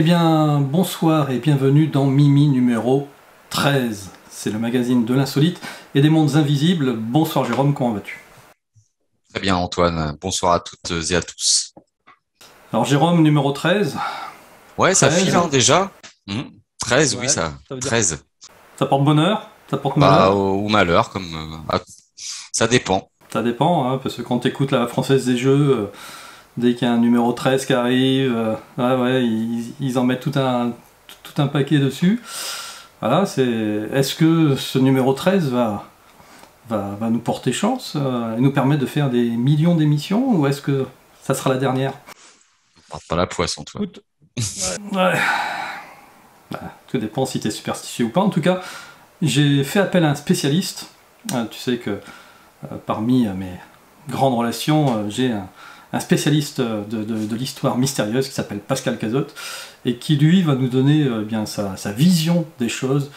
Eh bien, bonsoir et bienvenue dans Mimi numéro 13. C'est le magazine de l'insolite et des mondes invisibles. Bonsoir Jérôme, comment vas-tu? Très bien, Antoine. Bonsoir à toutes et à tous. Alors Jérôme, numéro 13. Ouais, ça file 13, hein, déjà. Mhm. 13, oui, ouais, ça. ça veut dire quoi? 13. Ça porte bonheur? Ça porte Bah, malheur? au malheur, comme ça dépend. Ça dépend, hein, parce que quand tu écoutes la Française des Jeux, dès qu'il y a un numéro 13 qui arrive, ouais, ils en mettent tout un paquet dessus. Voilà, est-ce que ce numéro 13 va nous porter chance et nous permettre de faire des millions d'émissions ou est-ce que ça sera la dernière? Porte pas la poisse, Antoine. Écoute, ouais, tout dépend si tu es superstitieux ou pas. En tout cas, j'ai fait appel à un spécialiste. Tu sais que parmi mes grandes relations, j'ai un spécialiste de l'histoire mystérieuse qui s'appelle Pascal Cazotte et qui lui va nous donner bien sa vision des choses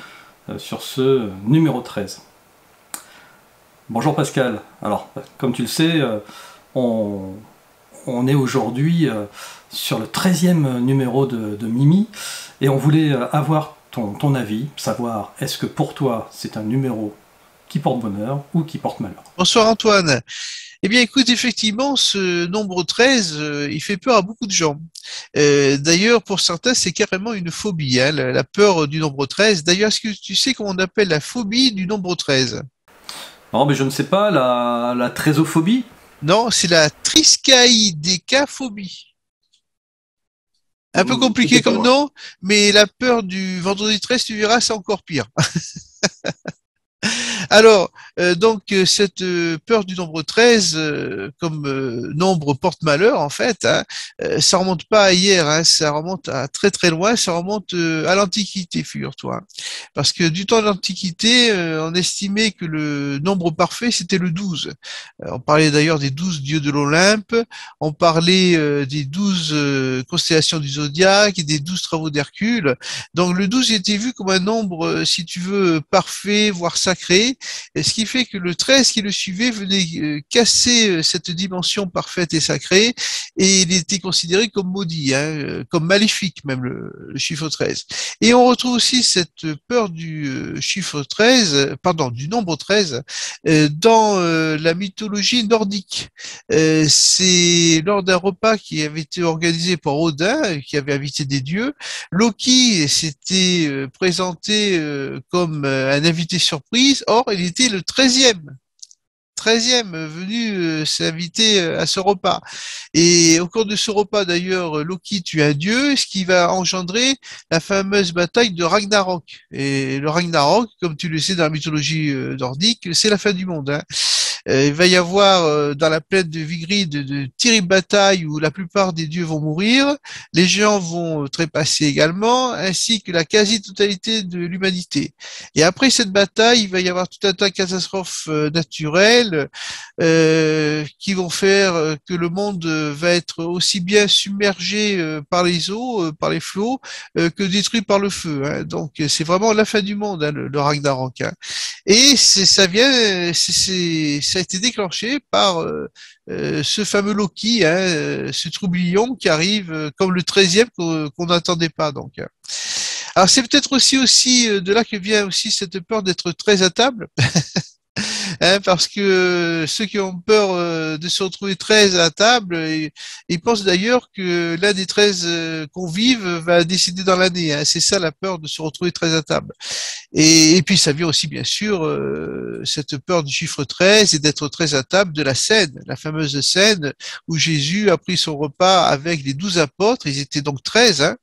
sur ce numéro 13. Bonjour Pascal. Alors, comme tu le sais, on, on est aujourd'hui sur le 13e numéro de Mimi et on voulait avoir ton avis, savoir est-ce que pour toi c'est un numéro qui porte bonheur ou qui porte malheur. Bonsoir Antoine. Eh bien écoute, effectivement, ce nombre 13, il fait peur à beaucoup de gens. D'ailleurs, pour certains, c'est carrément une phobie, hein, la peur du nombre 13. D'ailleurs, est-ce que tu sais comment on appelle la phobie du nombre 13? Non, mais je ne sais pas, la trésophobie. Non, c'est la triskaïdécaphobie. Un peu C'était compliqué comme quoi? nom, mais la peur du vendredi 13, tu verras, c'est encore pire. Alors, cette peur du nombre 13, comme nombre porte-malheur, en fait, hein, ça remonte pas à hier, hein, ça remonte à très très loin, ça remonte à l'Antiquité, figure-toi. Hein. Parce que du temps de l'Antiquité, on estimait que le nombre parfait, c'était le 12. On parlait d'ailleurs des 12 dieux de l'Olympe, on parlait des 12 constellations du zodiaque et des 12 travaux d'Hercule. Donc le 12 était vu comme un nombre, si tu veux, parfait, voire sacré, et ce qui fait que le 13 qui le suivait venait casser cette dimension parfaite et sacrée, et il était considéré comme maudit, hein, comme maléfique même le chiffre 13. Et on retrouve aussi cette peur du chiffre 13, pardon, du nombre 13, dans la mythologie nordique. C'est lors d'un repas qui avait été organisé par Odin, qui avait invité des dieux, Loki s'était présenté comme un invité surprise. Or, il était le 13e venu s'inviter à ce repas. Et au cours de ce repas, d'ailleurs, Loki tue un dieu, ce qui va engendrer la fameuse bataille de Ragnarok. Et le Ragnarok, comme tu le sais dans la mythologie nordique, c'est la fin du monde. Hein. Il va y avoir dans la plaine de Vigrid de terribles batailles où la plupart des dieux vont mourir, les géants vont trépasser également, ainsi que la quasi-totalité de l'humanité. Et après cette bataille, il va y avoir tout un tas de catastrophes naturelles qui vont faire que le monde va être aussi bien submergé par les eaux, par les flots, que détruit par le feu. Hein. Donc c'est vraiment la fin du monde, hein, le Ragnarok. Hein. Et ça vient, ça a été déclenché par ce fameux Loki, hein, ce troublion qui arrive comme le 13e qu'on n'attendait pas. Donc, hein. Alors c'est peut-être aussi de là que vient aussi cette peur d'être très à table. Hein, parce que ceux qui ont peur de se retrouver 13 à table, ils pensent d'ailleurs que l'un des 13 convives va décider dans l'année. Hein. C'est ça la peur de se retrouver 13 à table. Et puis ça vient aussi bien sûr cette peur du chiffre 13 et d'être très à table de la scène, la fameuse scène où Jésus a pris son repas avec les 12 apôtres, ils étaient donc 13, hein,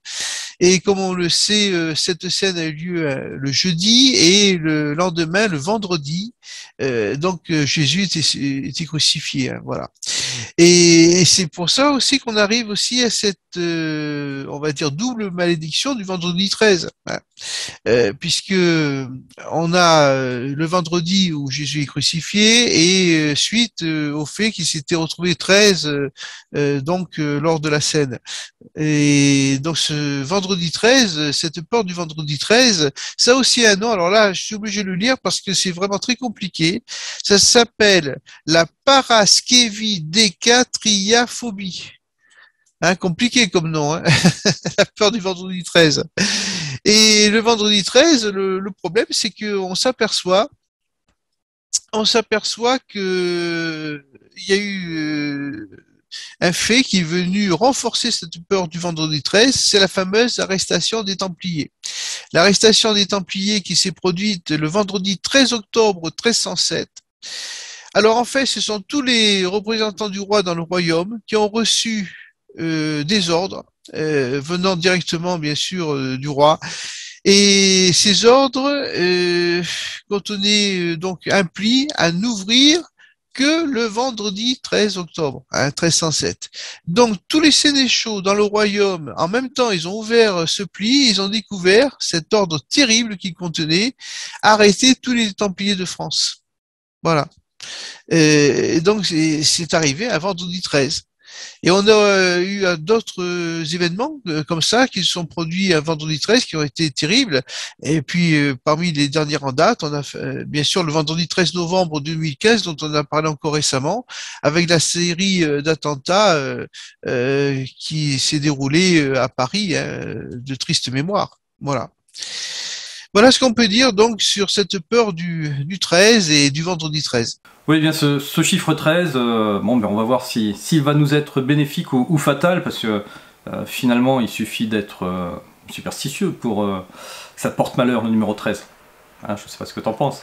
et comme on le sait, cette scène a eu lieu le jeudi et le lendemain, le vendredi, Jésus était crucifié, hein, voilà. Et c'est pour ça aussi qu'on arrive aussi à cette, on va dire, double malédiction du vendredi 13. Hein. Puisque on a le vendredi où Jésus est crucifié et suite au fait qu'il s'était retrouvé 13 lors de la scène. Et donc ce vendredi 13, cette peur du vendredi 13, ça aussi a un nom. Alors là, je suis obligé de le lire parce que c'est vraiment très compliqué. Ça s'appelle la paraskevidécatriaphobie. Hein, compliqué comme nom, hein. La peur du vendredi 13. Et le vendredi 13, le problème, c'est on s'aperçoit que il y a eu un fait qui est venu renforcer cette peur du vendredi 13, c'est la fameuse arrestation des Templiers. L'arrestation des Templiers qui s'est produite le vendredi 13 octobre 1307. Alors en fait, ce sont tous les représentants du roi dans le royaume qui ont reçu des ordres venant directement, bien sûr, du roi. Et ces ordres contenaient donc un pli à n'ouvrir que le vendredi 13 octobre, hein, 1307. Donc tous les sénéchaux dans le royaume, en même temps, ils ont ouvert ce pli, ils ont découvert cet ordre terrible qu'il contenait, arrêter tous les Templiers de France. Voilà. Et donc c'est arrivé un vendredi 13. Et on a eu d'autres événements comme ça qui se sont produits un vendredi 13 qui ont été terribles. Et puis parmi les dernières en date, on a bien sûr le vendredi 13 novembre 2015 dont on a parlé encore récemment, avec la série d'attentats qui s'est déroulée à Paris, hein, de triste mémoire. Voilà. Voilà ce qu'on peut dire donc sur cette peur du 13 et du vendredi 13. Oui, bien ce chiffre 13, bon, ben, on va voir s'il va nous être bénéfique ou fatal, parce que finalement, il suffit d'être superstitieux pour que ça porte malheur, le numéro 13. Hein, je ne sais pas ce que tu en penses.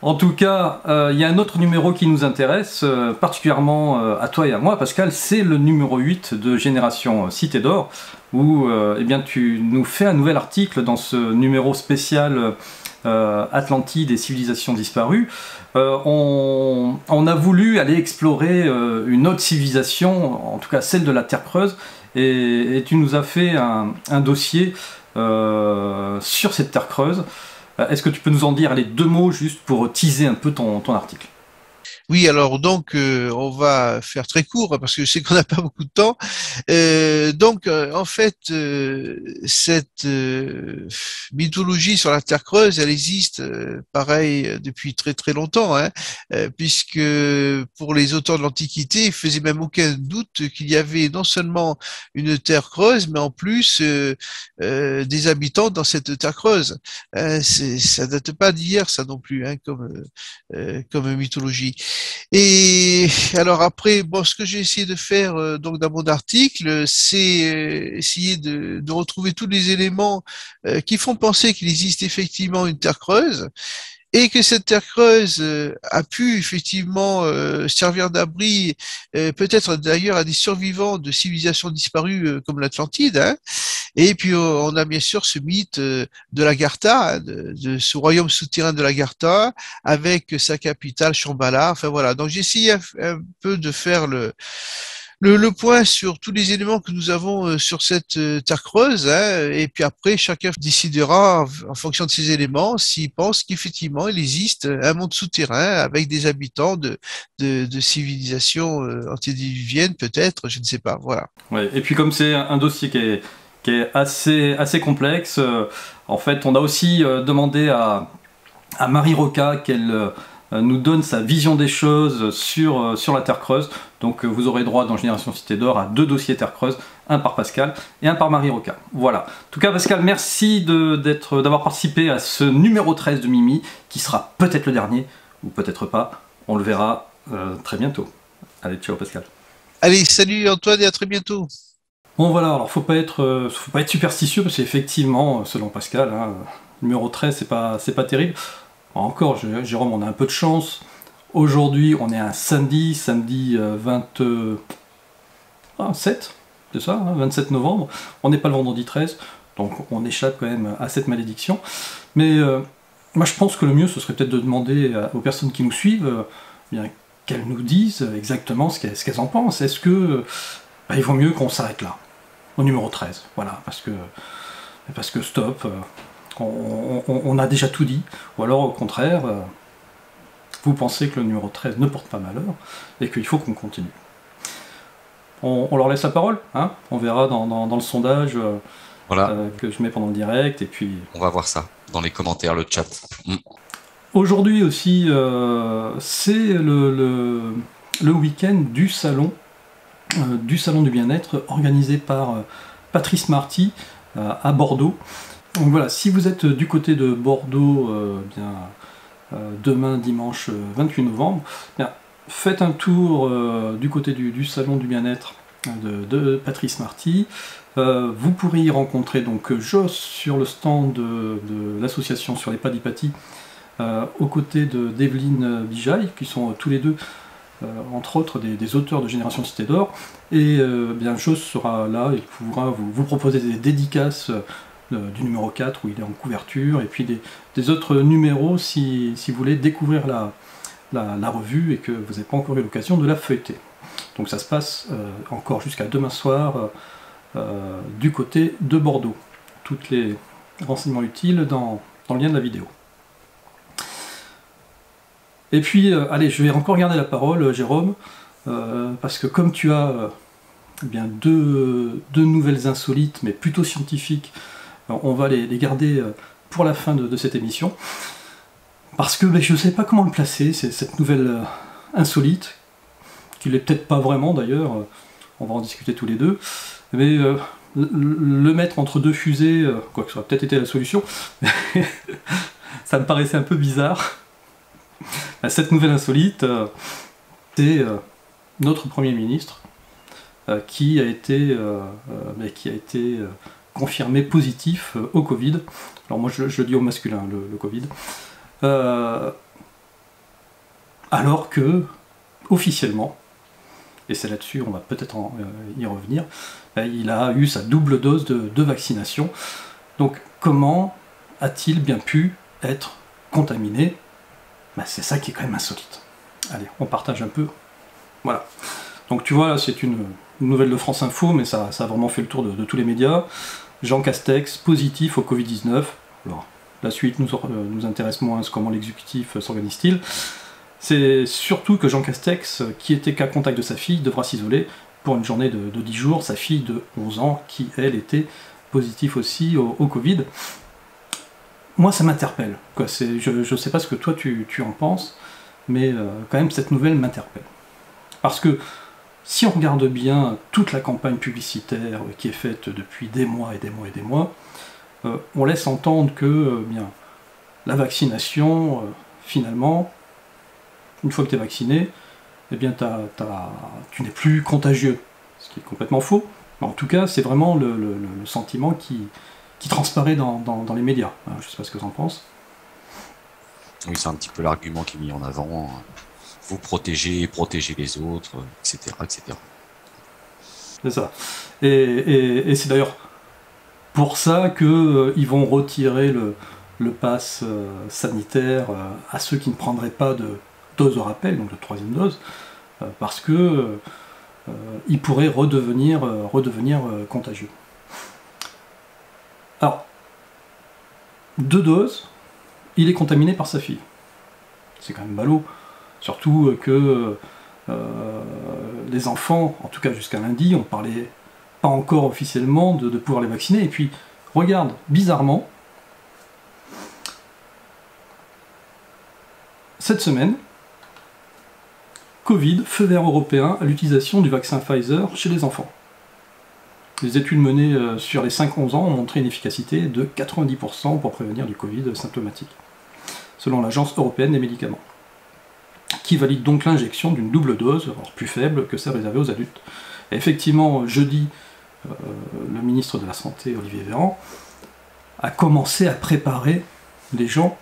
En tout cas, il y a un autre numéro qui nous intéresse, particulièrement à toi et à moi, Pascal, c'est le numéro 8 de Génération Cité d'Or, où eh bien, tu nous fais un nouvel article dans ce numéro spécial Atlantide et civilisations disparues. On a voulu aller explorer une autre civilisation, en tout cas celle de la Terre Creuse, et tu nous as fait un dossier sur cette Terre Creuse. Est-ce que tu peux nous en dire les deux mots juste pour teaser un peu ton article? Oui, alors donc on va faire très court parce que je sais qu'on n'a pas beaucoup de temps. En fait, cette mythologie sur la Terre creuse, elle existe pareil depuis très très longtemps, hein, puisque pour les auteurs de l'Antiquité, il faisait même aucun doute qu'il y avait non seulement une Terre creuse, mais en plus des habitants dans cette Terre creuse. Ça date pas d'hier, ça non plus, hein, comme mythologie. Et alors après, bon, ce que j'ai essayé de faire donc dans mon article, c'est essayer de retrouver tous les éléments qui font penser qu'il existe effectivement une Terre creuse et que cette Terre creuse a pu effectivement servir d'abri, peut-être d'ailleurs à des survivants de civilisations disparues comme l'Atlantide, hein. Et puis on a bien sûr ce mythe de l'Agartha, hein, de ce royaume souterrain de l'Agartha, avec sa capitale Shambhala. Enfin voilà, donc j'ai essayé un peu de faire le point sur tous les éléments que nous avons sur cette terre creuse, hein, et puis après chacun décidera en fonction de ces éléments s'il pense qu'effectivement il existe un monde souterrain avec des habitants de civilisations antédiluviennes peut-être, je ne sais pas, voilà. Ouais, et puis comme c'est un dossier qui est assez complexe, en fait on a aussi demandé à Marie Roca qu'elle nous donne sa vision des choses sur la Terre creuse. Donc vous aurez droit dans Génération Cité d'Or à 2 dossiers Terre creuse, un par Pascal et un par Marie Roca. Voilà. En tout cas Pascal, merci d'avoir participé à ce numéro 13 de Mimi, qui sera peut-être le dernier, ou peut-être pas. On le verra très bientôt. Allez, ciao Pascal. Allez, salut Antoine et à très bientôt. Bon voilà, alors faut pas être superstitieux, parce qu'effectivement, selon Pascal, hein, numéro 13 c'est pas terrible. Encore, Jérôme, on a un peu de chance. Aujourd'hui, on est un samedi 27, c'est ça, hein, 27 novembre. On n'est pas le vendredi 13, donc on échappe quand même à cette malédiction. Mais moi, je pense que le mieux, ce serait peut-être de demander aux personnes qui nous suivent bien qu'elles nous disent exactement ce qu'elles en pensent. Est-ce que il vaut mieux qu'on s'arrête là, au numéro 13, voilà, parce que stop. On a déjà tout dit, ou alors au contraire, vous pensez que le numéro 13 ne porte pas malheur, et qu'il faut qu'on continue. On leur laisse la parole, hein, on verra dans le sondage Voilà. Que je mets pendant le direct, et puis... On va voir ça dans les commentaires, le chat. Aujourd'hui aussi, c'est le week-end du salon du salon du bien-être organisé par Patrice Marty à Bordeaux. Donc voilà, si vous êtes du côté de Bordeaux, demain dimanche 28 novembre, bien, faites un tour du côté du salon du bien-être de Patrice Marty. Vous pourrez y rencontrer donc Joss sur le stand de l'association sur les Padipati, aux côtés d'Evelyne Bijaï, qui sont tous les deux entre autres des auteurs de Génération Cité d'Or, et bien Joss sera là et pourra vous proposer des dédicaces du numéro 4 où il est en couverture, et puis des autres numéros si vous voulez découvrir la revue et que vous n'avez pas encore eu l'occasion de la feuilleter. Donc ça se passe encore jusqu'à demain soir du côté de Bordeaux. Tous les renseignements utiles dans le lien de la vidéo. Et puis, allez, je vais encore garder la parole, Jérôme, parce que comme tu as deux nouvelles insolites, mais plutôt scientifiques, on va les garder pour la fin de cette émission. Parce que je ne sais pas comment le placer, c'est cette nouvelle insolite, qui l'est peut-être pas vraiment d'ailleurs, on va en discuter tous les deux, mais le mettre entre deux fusées, quoique ça aurait peut-être été la solution, ça me paraissait un peu bizarre. Cette nouvelle insolite, c'est notre Premier ministre qui a été confirmé positif au Covid. Alors moi je dis au masculin, le Covid. Alors que, officiellement, et c'est là-dessus, on va peut-être y revenir, il a eu sa double dose de vaccination. Donc comment a-t-il bien pu être contaminé? C'est ça qui est quand même insolite. Allez, on partage un peu. Voilà. Donc tu vois, là c'est une nouvelle de France Info, mais ça a vraiment fait le tour de tous les médias. Jean Castex, positif au Covid-19. Alors, la suite nous intéresse moins, comment l'exécutif s'organise-t-il. C'est surtout que Jean Castex, qui était cas contact de sa fille, devra s'isoler pour une journée de 10 jours. Sa fille de 11 ans, qui elle était positive aussi au Covid. Moi, ça m'interpelle. Je ne sais pas ce que toi tu en penses, mais quand même, cette nouvelle m'interpelle. Parce que si on regarde bien toute la campagne publicitaire qui est faite depuis des mois et des mois et des mois, on laisse entendre que la vaccination, finalement, une fois que tu es vacciné, eh bien, tu n'es plus contagieux. Ce qui est complètement faux. Mais en tout cas, c'est vraiment le sentiment qui transparaît dans les médias. Je ne sais pas ce que tu en penses. Oui, c'est un petit peu l'argument qui est mis en avant. Vous protégez les autres, etc., etc. C'est ça. Et c'est d'ailleurs pour ça qu'ils vont retirer le pass sanitaire à ceux qui ne prendraient pas de dose de rappel, donc de troisième dose, parce que ils pourraient redevenir contagieux. Alors, 2 doses, il est contaminé par sa fille. C'est quand même ballot. Surtout que les enfants, en tout cas jusqu'à lundi, on parlait pas encore officiellement de pouvoir les vacciner. Et puis, regarde, bizarrement, cette semaine, Covid, feu vert européen à l'utilisation du vaccin Pfizer chez les enfants. Les études menées sur les 5-11 ans ont montré une efficacité de 90% pour prévenir du Covid symptomatique, selon l'Agence européenne des médicaments, qui valide donc l'injection d'une double dose, alors plus faible que celle réservée aux adultes. Et effectivement, jeudi, le ministre de la Santé, Olivier Véran, a commencé à préparer les gens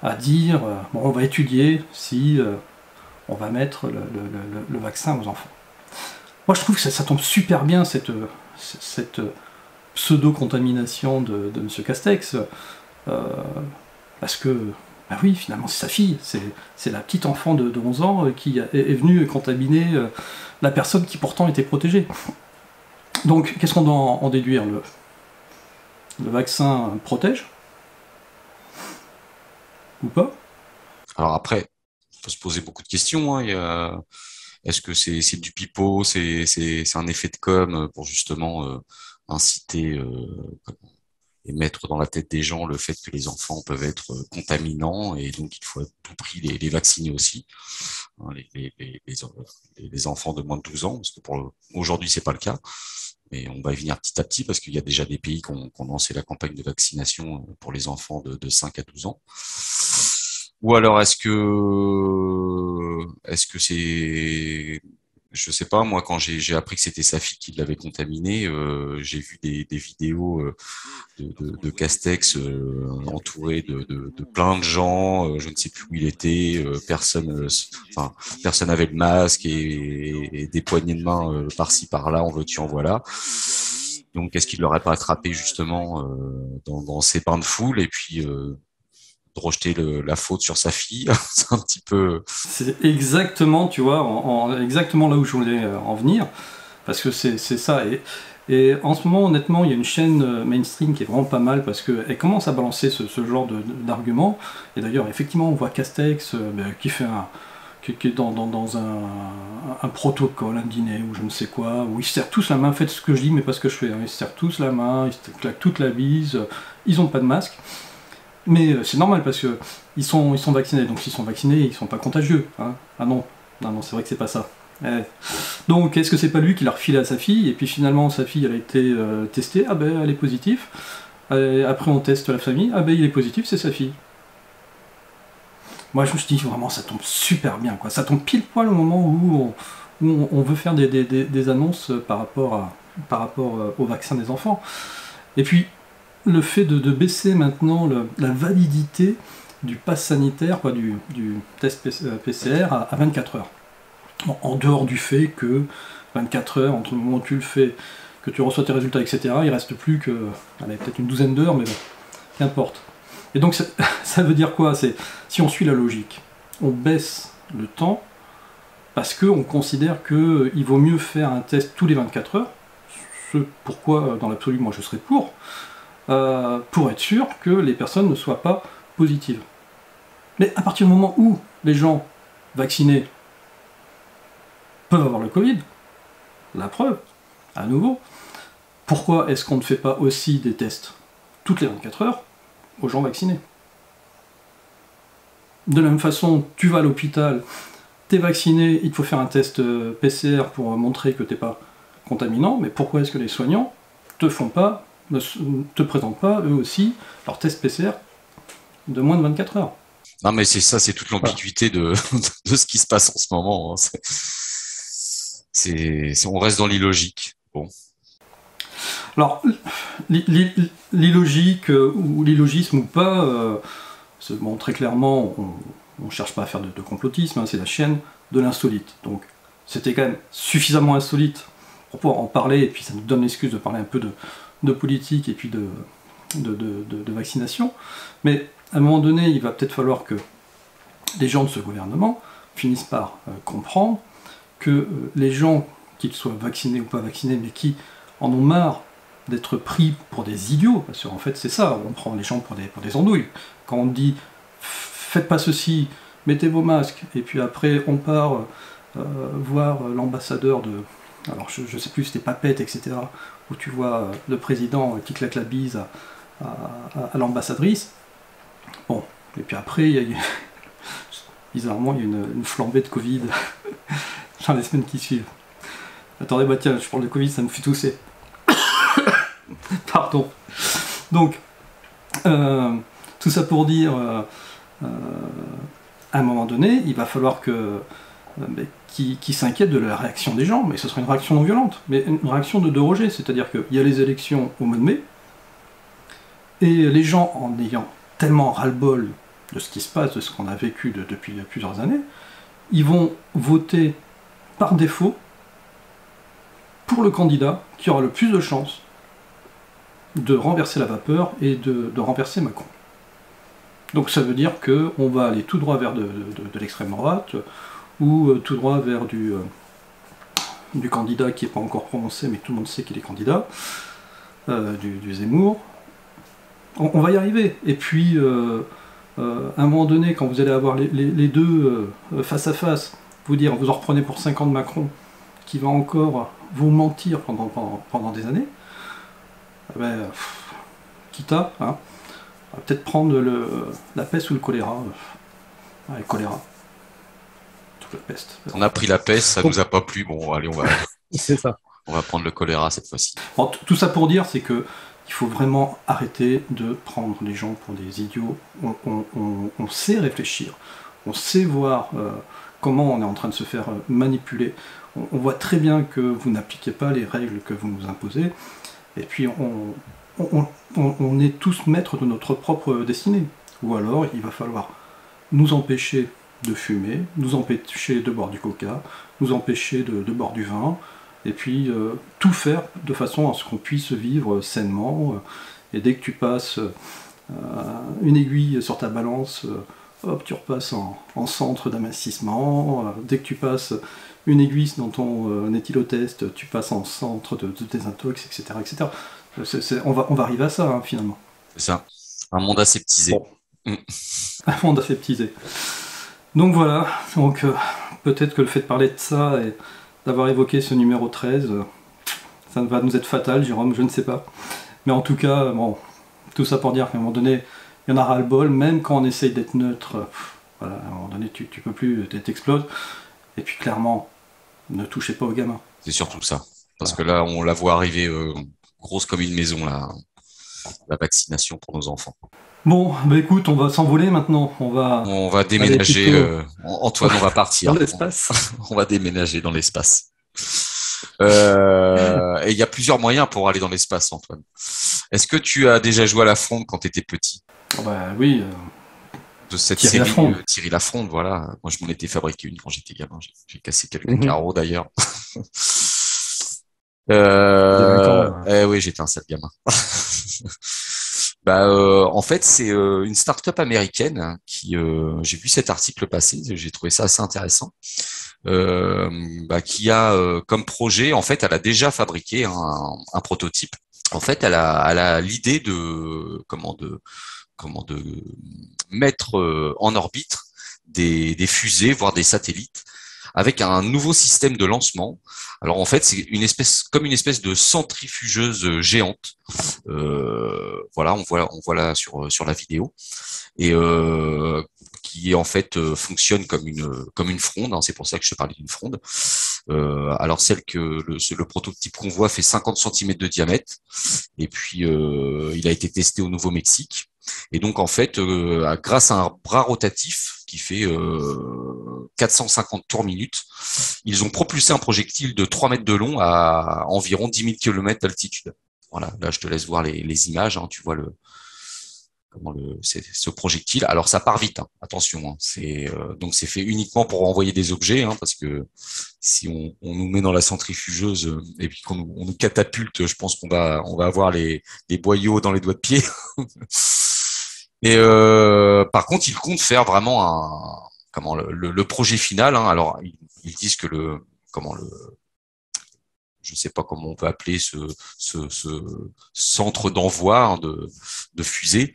à dire bon, on va étudier si on va mettre le vaccin aux enfants. Moi je trouve que ça tombe super bien cette pseudo-contamination de M. Castex, parce que, bah oui, finalement c'est sa fille, c'est la petite enfant de 11 ans qui est venue contaminer la personne qui pourtant était protégée. Donc qu'est-ce qu'on doit en déduire? Le vaccin protège? Ou pas? Alors après, il faut se poser beaucoup de questions. Est-ce que c'est du pipeau, c'est un effet de com pour justement inciter et mettre dans la tête des gens le fait que les enfants peuvent être contaminants et donc il faut à tout prix les vacciner aussi, hein, les enfants de moins de 12 ans, parce que aujourd'hui c'est pas le cas, mais on va y venir petit à petit parce qu'il y a déjà des pays qui ont lancé la campagne de vaccination pour les enfants de 5 à 12 ans. Ou alors est-ce que c'est, je sais pas, moi quand j'ai appris que c'était sa fille qui l'avait contaminé, j'ai vu des vidéos de Castex entouré de plein de gens, je ne sais plus où il était, personne avait le masque et des poignées de main par-ci par-là, en veux-tu en voilà. Donc est-ce qu'il l'aurait pas attrapé justement dans ces bains de foule et puis de rejeter la faute sur sa fille? C'est un petit peu... C'est exactement, tu vois, exactement là où je voulais en venir, parce que c'est ça. Et en ce moment, honnêtement, il y a une chaîne mainstream qui est vraiment pas mal, parce qu'elle commence à balancer ce genre d'arguments. Et d'ailleurs, effectivement, on voit Castex qui fait qui est dans un protocole, un dîner, ou je ne sais quoi, où ils se serrent tous la main, faites ce que je dis, mais pas ce que je fais. Hein. Ils se serrent tous la main, ils se claquent toute la bise, ils n'ont pas de masque. Mais c'est normal parce que ils sont vaccinés, donc s'ils sont vaccinés, ils sont pas contagieux. Hein. Ah non, c'est vrai que c'est pas ça. Donc est-ce que c'est pas lui qui l'a refilé à sa fille, et puis finalement sa fille elle a été testée, ah ben elle est positive. Après on teste la famille, ah ben il est positif, c'est sa fille. Moi je me dis vraiment ça tombe super bien, quoi. Ça tombe pile poil au moment où on veut faire des annonces par rapport au vaccin des enfants. Et puis le fait de baisser maintenant la validité du pass sanitaire, quoi, du test PCR à 24 heures. Bon, en dehors du fait que 24 heures, entre le moment où tu le fais, que tu reçois tes résultats, etc., il reste plus que peut-être une douzaine d'heures, mais bon, qu'importe. Et donc ça veut dire quoi? C'est, si on suit la logique, on baisse le temps parce qu'on considère qu'il vaut mieux faire un test tous les 24 heures, ce pourquoi dans l'absolu moi je serais pour être sûr que les personnes ne soient pas positives. Mais à partir du moment où les gens vaccinés peuvent avoir le Covid, la preuve, à nouveau, pourquoi est-ce qu'on ne fait pas aussi des tests toutes les 24 heures aux gens vaccinés? De la même façon, tu vas à l'hôpital, t'es vacciné, il te faut faire un test PCR pour montrer que t'es pas contaminant, mais pourquoi est-ce que les soignants ne te présentent pas eux aussi leur test PCR de moins de 24 heures? Non mais c'est ça, c'est toute l'ambiguïté de ce qui se passe en ce moment. Hein. On reste dans l'illogique. Bon. Alors, l'illogique ou l'illogisme ou pas, bon, très clairement, on ne cherche pas à faire de complotisme, hein, c'est la chaîne de l'insolite. Donc, c'était quand même suffisamment insolite pour pouvoir en parler, et puis ça nous donne l'excuse de parler un peu de politique et puis de vaccination. Mais à un moment donné, il va peut-être falloir que les gens de ce gouvernement finissent par comprendre que les gens, qu'ils soient vaccinés ou pas vaccinés, mais qui en ont marre d'être pris pour des idiots, parce qu'en fait c'est ça, on prend les gens pour des andouilles. Quand on dit faites pas ceci, mettez vos masques, et puis après on part voir l'ambassadeur de... Alors je sais plus, c'était Papette, etc., où tu vois le président qui claque la bise à l'ambassadrice. Bon, et puis après, bizarrement, il y a une flambée de Covid dans les semaines qui suivent. Attendez, bah tiens, je parle de Covid, ça me fait tousser. Pardon. Donc, tout ça pour dire, à un moment donné, il va falloir qu'ils s'inquiètent de la réaction des gens, mais ce sera une réaction non violente, mais une réaction de rejet, c'est-à-dire qu'il y a les élections au mois de mai, et les gens, en ayant tellement ras-le-bol de ce qui se passe, de ce qu'on a vécu depuis plusieurs années, ils vont voter par défaut pour le candidat qui aura le plus de chances de renverser la vapeur et de renverser Macron. Donc ça veut dire qu'on va aller tout droit vers de l'extrême droite, ou tout droit vers du candidat qui n'est pas encore prononcé, mais tout le monde sait qu'il est candidat, du Zemmour. On va y arriver. Et puis, à un moment donné, quand vous allez avoir les deux face à face, vous en reprenez pour 5 ans de Macron, qui va encore vous mentir pendant des années, quitte à, hein, on va peut-être prendre la peste ou le choléra. Ouais, choléra. Toute la peste. On a pris la peste, ça nous a pas plu. Bon, allez, C'est ça. on va prendre le choléra cette fois-ci. Bon, tout ça pour dire, c'est que il faut vraiment arrêter de prendre les gens pour des idiots. On sait réfléchir, on sait voir comment on est en train de se faire manipuler. On voit très bien que vous n'appliquez pas les règles que vous nous imposez, et puis on est tous maîtres de notre propre destinée. Ou alors, il va falloir nous empêcher de fumer, nous empêcher de boire du coca, nous empêcher de boire du vin, et puis tout faire de façon à ce qu'on puisse vivre sainement. Et dès que tu passes une aiguille sur ta balance, hop, tu repasses en centre d'amincissement. Dès que tu passes une aiguille dans ton éthylotest, tu passes en centre de désintox, etc. etc. On va arriver à ça, hein, finalement. C'est ça. Un monde aseptisé. Bon. Un monde aseptisé. Donc voilà, donc peut-être que le fait de parler de ça et d'avoir évoqué ce numéro 13, ça va nous être fatal, Jérôme, je ne sais pas. Mais en tout cas, bon, tout ça pour dire qu'à un moment donné, il y en a ras-le-bol, même quand on essaye d'être neutre, voilà, à un moment donné, tu peux plus, t'exploses. Et puis clairement, ne touchez pas aux gamins. C'est surtout ça. Parce que là, on la voit arriver grosse comme une maison, la vaccination pour nos enfants. Bon, bah écoute, on va s'envoler maintenant. On va déménager. plutôt... Antoine, on va partir. Dans l'espace. On va déménager dans l'espace. Et il y a plusieurs moyens pour aller dans l'espace, Antoine. Est-ce que tu as déjà joué à la fronde quand tu étais petit? Bah oui. De cette Thierry série Lafronde. Thierry Lafronde, voilà. Moi, je m'en étais fabriqué une quand j'étais gamin. J'ai cassé quelques carreaux d'ailleurs. Oui, j'étais un sale gamin. En fait, c'est une start-up américaine qui, j'ai vu cet article passer, j'ai trouvé ça assez intéressant, qui a comme projet, en fait, elle a déjà fabriqué un prototype. En fait, elle a l'idée de mettre en orbite des fusées, voire des satellites, avec un nouveau système de lancement. Alors en fait, c'est une espèce de centrifugeuse géante. Voilà, on voit là sur la vidéo, et qui en fait fonctionne comme une fronde. Hein, c'est pour ça que je te parlais d'une fronde. Alors celle que le prototype qu'on voit fait 50 cm de diamètre, et puis il a été testé au Nouveau-Mexique. Et donc en fait, grâce à un bras rotatif qui fait 450 tours minute, ils ont propulsé un projectile de 3 mètres de long à environ 10 000 km d'altitude. Voilà, là je te laisse voir les images, hein, tu vois ce projectile. Alors ça part vite, hein, attention, hein, donc c'est fait uniquement pour envoyer des objets, hein, parce que si on nous met dans la centrifugeuse et puis qu'on on nous catapulte, je pense qu'on va avoir les boyaux dans les doigts de pied. Et par contre, ils comptent faire vraiment le projet final. Hein. Alors, ils disent que je sais pas comment on peut appeler ce centre d'envoi, hein, de fusée.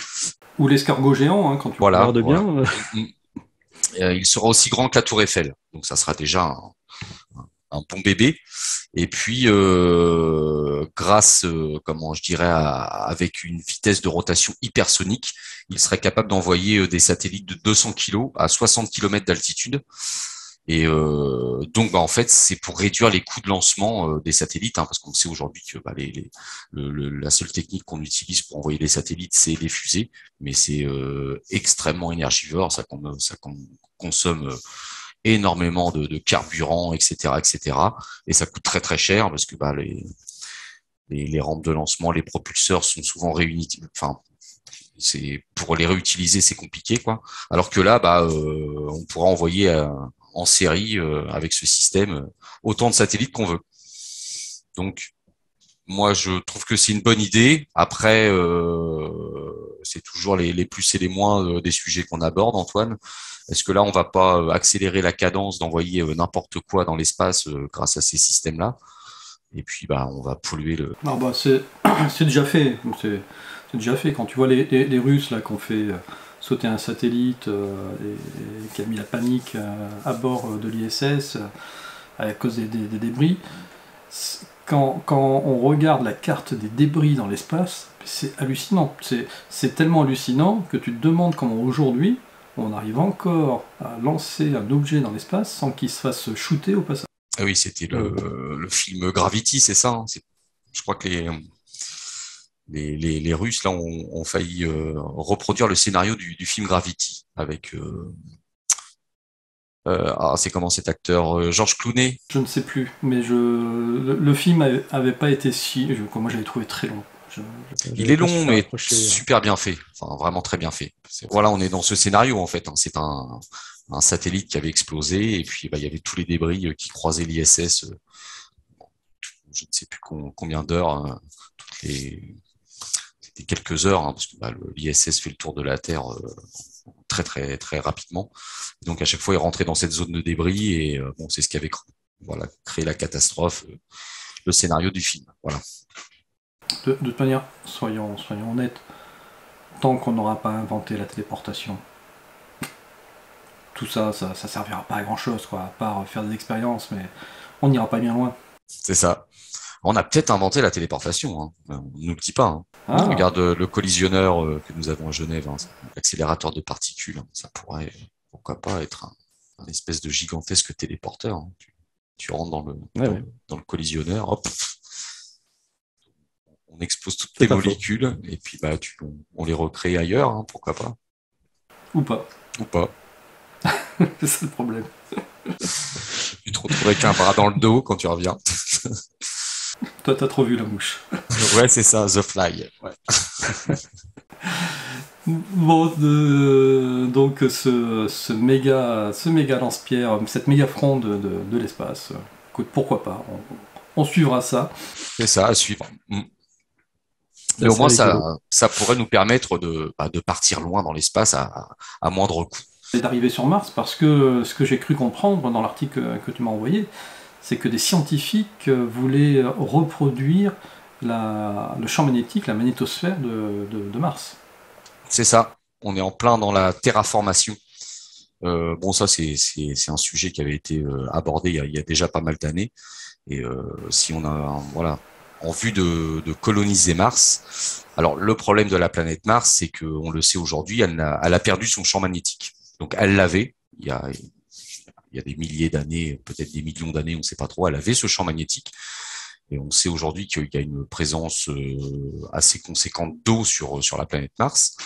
Ou l'escargot géant, hein, quand tu regardes bien. Il sera aussi grand que la Tour Eiffel. Donc, ça sera déjà un bon bébé. Et puis, grâce, avec une vitesse de rotation hypersonique, il serait capable d'envoyer des satellites de 200 kg à 60 km d'altitude. Et donc, en fait, c'est pour réduire les coûts de lancement des satellites, hein, parce qu'on sait aujourd'hui que la seule technique qu'on utilise pour envoyer les satellites, c'est les fusées, mais c'est extrêmement énergivore, ça consomme énormément de carburant, etc., etc. Et ça coûte très très cher parce que les rampes de lancement, les propulseurs sont souvent réunis. Enfin, pour les réutiliser, c'est compliqué, quoi. Alors que là, on pourra envoyer en série avec ce système autant de satellites qu'on veut. Donc, moi, je trouve que c'est une bonne idée. Après, c'est toujours les plus et les moins des sujets qu'on aborde, Antoine. Est-ce que là, on va pas accélérer la cadence d'envoyer n'importe quoi dans l'espace grâce à ces systèmes-là? Et puis, on va polluer le... Non, c'est déjà fait. C'est déjà fait. Quand tu vois les Russes là, qui ont fait sauter un satellite et qui a mis la panique à bord de l'ISS à cause des débris, quand on regarde la carte des débris dans l'espace, c'est hallucinant. C'est tellement hallucinant que tu te demandes comment aujourd'hui on arrive encore à lancer un objet dans l'espace sans qu'il se fasse shooter au passage. Ah oui, c'était le film Gravity, c'est ça, hein. Je crois que les Russes là ont failli reproduire le scénario du film Gravity avec c'est comment cet acteur George Clooney. Je ne sais plus, mais le film avait pas été moi j'avais trouvé très long. Il est long, mais super bien fait. Enfin, vraiment très bien fait. Voilà, on est dans ce scénario en fait, hein. C'est un satellite qui avait explosé et puis il y avait tous les débris qui croisaient l'ISS. Je ne sais plus combien d'heures, hein, c'était quelques heures, hein, parce que l'ISS fait le tour de la Terre très très très rapidement. Donc à chaque fois, il rentrait dans cette zone de débris et c'est ce qui avait créé la catastrophe, le scénario du film. Voilà. De toute manière, soyons honnêtes, tant qu'on n'aura pas inventé la téléportation, tout ça servira pas à grand chose, quoi, à part faire des expériences, mais on n'ira pas bien loin. C'est ça. On a peut-être inventé la téléportation, hein. On ne nous le dit pas, hein. Ah. Regarde le collisionneur que nous avons à Genève, hein, l'accélérateur de particules, hein. Ça pourrait, pourquoi pas, être un espèce de gigantesque téléporteur, hein. Tu rentres dans le collisionneur, hop, on expose toutes les molécules et puis on les recrée ailleurs, hein, pourquoi pas. Ou pas. Ou pas. C'est ça le problème. Tu te retrouves avec un bras dans le dos quand tu reviens. Toi, t'as trop vu la mouche. Ouais, c'est ça, The Fly. Ouais. Bon, donc ce méga lance-pierre, cette méga fronde de l'espace, écoute, pourquoi pas, on suivra ça. C'est ça, à suivre. Mais au moins, ça pourrait nous permettre de partir loin dans l'espace à moindre coût. Et d'arriver sur Mars, parce que ce que j'ai cru comprendre dans l'article que tu m'as envoyé, c'est que des scientifiques voulaient reproduire le champ magnétique, la magnétosphère de Mars. C'est ça, on est en plein dans la terraformation. Ça c'est un sujet qui avait été abordé il y a déjà pas mal d'années. Et si on a en vue de coloniser Mars, alors le problème de la planète Mars, c'est que on le sait aujourd'hui, elle a perdu son champ magnétique. Donc elle l'avait il y a des milliers d'années, peut-être des millions d'années, on ne sait pas trop. Elle avait ce champ magnétique. Et on sait aujourd'hui qu'il y a une présence assez conséquente d'eau sur la planète Mars.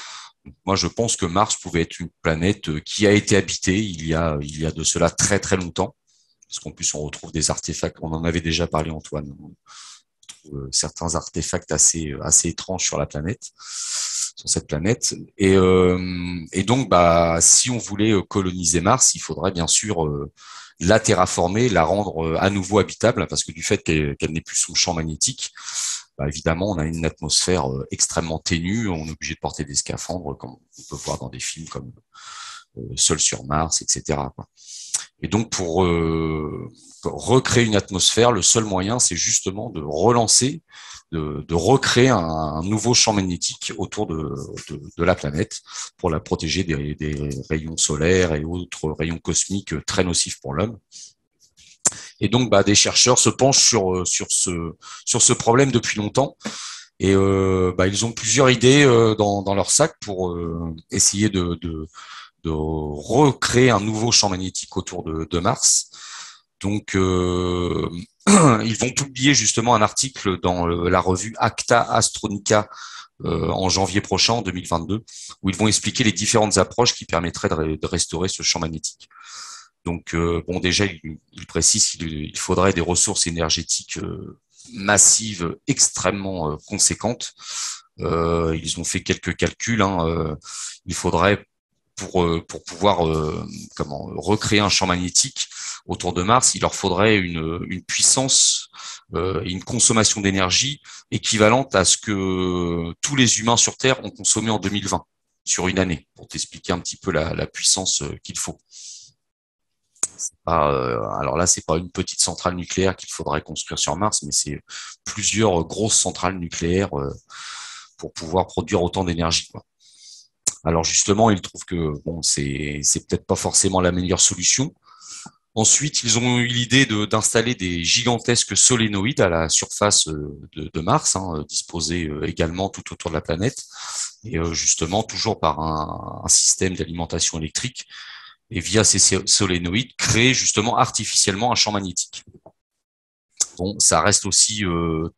Donc, moi, je pense que Mars pouvait être une planète qui a été habitée il y a de cela très très longtemps. Parce qu'en plus, on retrouve des artefacts. On en avait déjà parlé, Antoine. On trouve certains artefacts assez étranges sur la planète, sur cette planète. Et donc, si on voulait coloniser Mars, il faudrait bien sûr la terraformer, la rendre à nouveau habitable, parce que du fait qu'elle n'ait plus son champ magnétique, évidemment, on a une atmosphère extrêmement ténue, on est obligé de porter des scaphandres, comme on peut voir dans des films comme Seul sur Mars, etc., quoi. Et donc, pour recréer une atmosphère, le seul moyen, c'est justement de relancer, de recréer un nouveau champ magnétique autour de la planète pour la protéger des rayons solaires et autres rayons cosmiques très nocifs pour l'homme. Et donc, des chercheurs se penchent sur ce problème depuis longtemps. Et ils ont plusieurs idées dans leur sac pour essayer de recréer un nouveau champ magnétique autour de Mars. Donc, ils vont publier justement un article dans la revue Acta Astronica en janvier prochain, en 2022, où ils vont expliquer les différentes approches qui permettraient de restaurer ce champ magnétique. Donc, déjà, ils précisent qu'il faudrait des ressources énergétiques massives extrêmement conséquentes. Ils ont fait quelques calculs, hein. Il faudrait pour pouvoir recréer un champ magnétique autour de Mars, il leur faudrait une puissance et une consommation d'énergie équivalente à ce que tous les humains sur Terre ont consommé en 2020 sur une année, pour t'expliquer un petit peu la puissance qu'il faut. Alors là, c'est pas une petite centrale nucléaire qu'il faudrait construire sur Mars, mais c'est plusieurs grosses centrales nucléaires pour pouvoir produire autant d'énergie, quoi. Alors justement, il trouve que c'est peut-être pas forcément la meilleure solution, Ensuite, ils ont eu l'idée d'installer des gigantesques solénoïdes à la surface de Mars, hein, disposés également tout autour de la planète, et justement toujours par un système d'alimentation électrique, et via ces solénoïdes, créer justement artificiellement un champ magnétique. Bon, ça reste aussi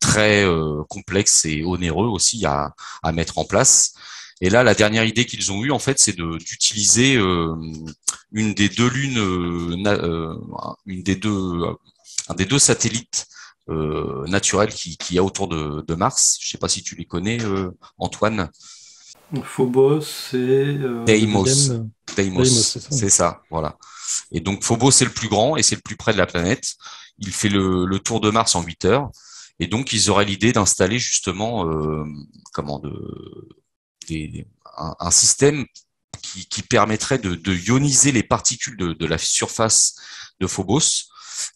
très complexe et onéreux aussi à mettre en place. Et là, la dernière idée qu'ils ont eue, en fait, c'est d'utiliser une des deux lunes, un des deux satellites naturels qu'il y a autour de Mars. Je sais pas si tu les connais, Antoine. Phobos et Deimos. Deimos, c'est ça. C'est ça, voilà. Et donc Phobos, c'est le plus grand et c'est le plus près de la planète. Il fait le tour de Mars en 8 heures. Et donc, ils auraient l'idée d'installer justement un système qui permettrait de ioniser les particules de la surface de Phobos,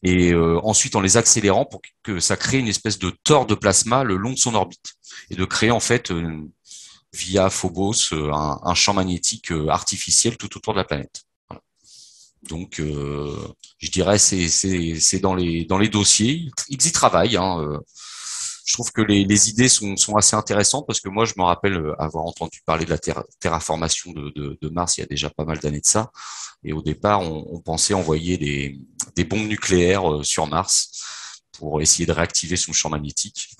et ensuite en les accélérant pour que ça crée une espèce de tore de plasma le long de son orbite, et de créer en fait via Phobos un champ magnétique artificiel tout autour de la planète. Voilà. Donc je dirais c'est dans les dossiers, ils y travaillent, hein. Je trouve que les idées sont assez intéressantes, parce que moi, je me rappelle avoir entendu parler de la terraformation de Mars il y a déjà pas mal d'années de ça. Et au départ, on pensait envoyer des bombes nucléaires sur Mars pour essayer de réactiver son champ magnétique.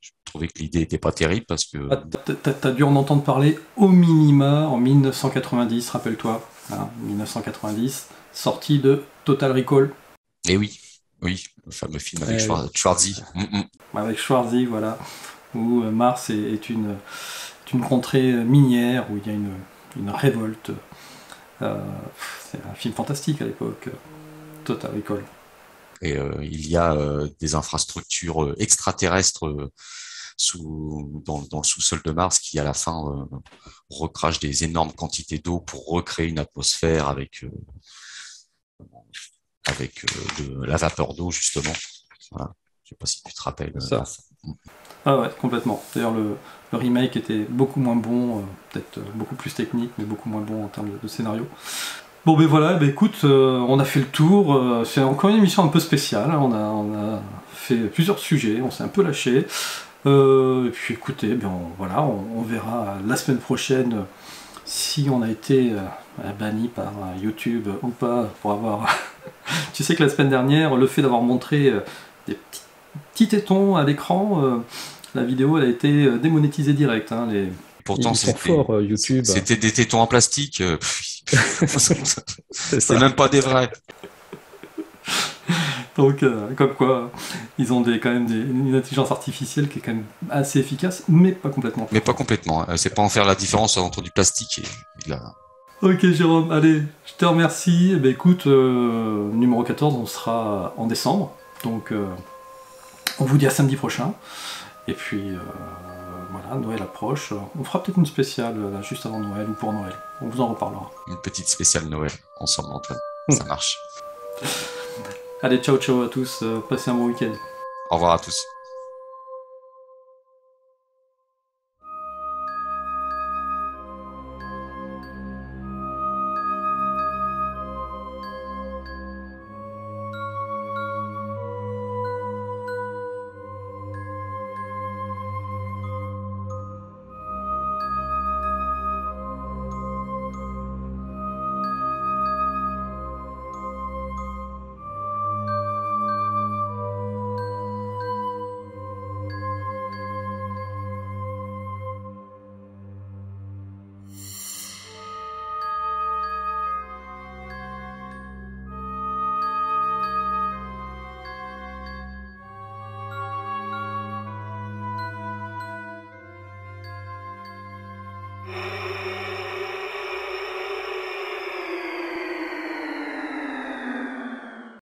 Je trouvais que l'idée n'était pas terrible parce que... T'as dû en entendre parler au minima en 1990, rappelle-toi. Hein, 1990, sortie de Total Recall. Eh oui. Oui, le fameux film avec Schwarzy. Avec Schwarzy, voilà, où Mars est une contrée minière, où il y a une révolte. C'est un film fantastique à l'époque, Total Recall. Et il y a des infrastructures extraterrestres dans le sous-sol de Mars qui, à la fin, recrachent des énormes quantités d'eau pour recréer une atmosphère avec de la vapeur d'eau, justement. Voilà. Je sais pas si tu te rappelles. Ça. Ah ouais, complètement. D'ailleurs, le remake était beaucoup moins bon, peut-être beaucoup plus technique, mais beaucoup moins bon en termes de scénario. Bon, ben voilà, écoute, on a fait le tour. C'est encore une émission un peu spéciale. Hein. On a fait plusieurs sujets, on s'est un peu lâché. Et puis écoutez, voilà, on verra la semaine prochaine si on a été banni par YouTube ou pas, pour avoir... Tu sais que la semaine dernière, le fait d'avoir montré des petits tétons à l'écran, la vidéo elle a été démonétisée direct. Hein, Pourtant, ils sont forts, YouTube. C'était des tétons en plastique. C'est même pas des vrais. Donc, comme quoi, ils ont quand même une intelligence artificielle qui est quand même assez efficace, mais pas complètement. Mais pas complètement. C'est pas en faire la différence entre du plastique et de la... Ok Jérôme, allez, je te remercie. Écoute, numéro 14, on sera en décembre. Donc, on vous dit à samedi prochain. Et puis, voilà, Noël approche. On fera peut-être une spéciale là, juste avant Noël ou pour Noël. On vous en reparlera. Une petite spéciale Noël, ensemble, Antoine. Ça marche. Allez, ciao à tous. Passez un bon week-end. Au revoir à tous.